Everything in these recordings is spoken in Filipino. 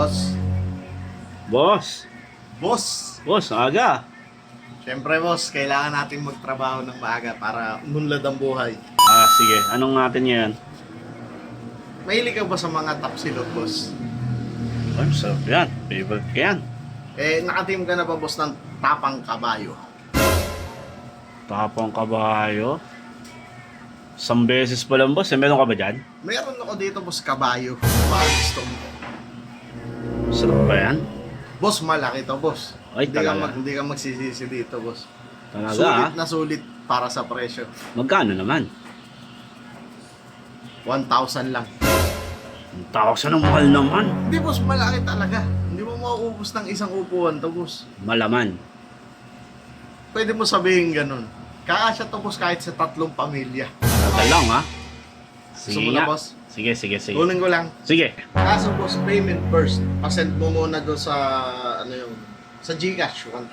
Boss. Boss. Boss. Boss, aga. Siyempre boss, kailangan nating magtrabaho ng maaga para umunlad ang buhay. Sige. Anong natin ngayon? Mahilig ka ba sa mga tapsilog, boss? Ay, sarap yan. Favorite ko yan. Nakatim ka na ba, boss, ng tapang kabayo? Tapang kabayo. 1 beses pa lang, boss. Meron ka ba dyan? Meron ako dito, boss, kabayo. Baka gusto mo. Sarap ba yan? Boss, malaki to, boss. Ay, talaga? Hindi ka magsisisi dito, boss. Talaga, Sulit na sulit para sa presyo. Magkano naman? 1,000 lang. Ang tawag sa ng mahal naman. Hindi, boss, malaki talaga. Hindi mo mauubos ng isang upuan to, boss. Malaman. Pwede mo sabihin ganun. Kakasya to, boss, kahit sa 3 pamilya. Talaga lang, ha? Gusto mo na, boss? Sige. Kunin ko lang. Sige. Kaso, boss, payment first. Pasend mo muna doon sa, sa Gcash, 1,000.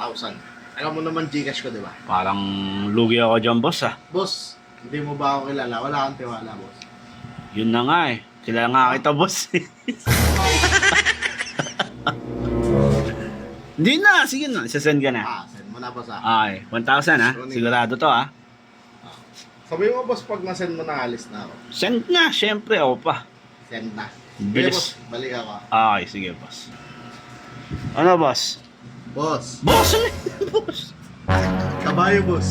Alam mo naman Gcash ko, di ba? Parang lugi ako dyan, boss, ha? Boss, hindi mo ba ako kilala? Wala kang tiwala, boss. Yun na nga, eh. Kilala nga kita, boss. Hindi na. Sige na. Isasend ka na. Send mo na, boss, Okay. 1,000, ha? Sigurado to, ha? Sabi mo, boss, pag na-send mo na, alis na ako. Send na. Siyempre, ako pa. Send na. Bilis. Boss, balik ako. Okay, sige, boss. Ano, boss? Boss, Boss, ano yun, boss? kabayo, boss.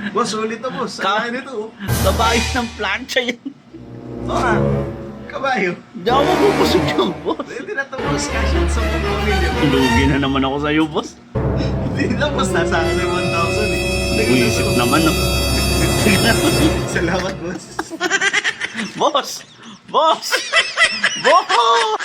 Boss, ulit na, boss. Ka- Ang nito, oh. Kabayo ng plancha yan. Kabayo. Hindi ako mabubusog yan, boss. Hindi na to, boss. Cash out sa mga pamilya. Lugi na naman ako sa'yo, boss. Hindi lang, boss. Nasa akin yung 1,000, eh. Buisip naman, no? Salamat, boss. Boss! Boss! Boss!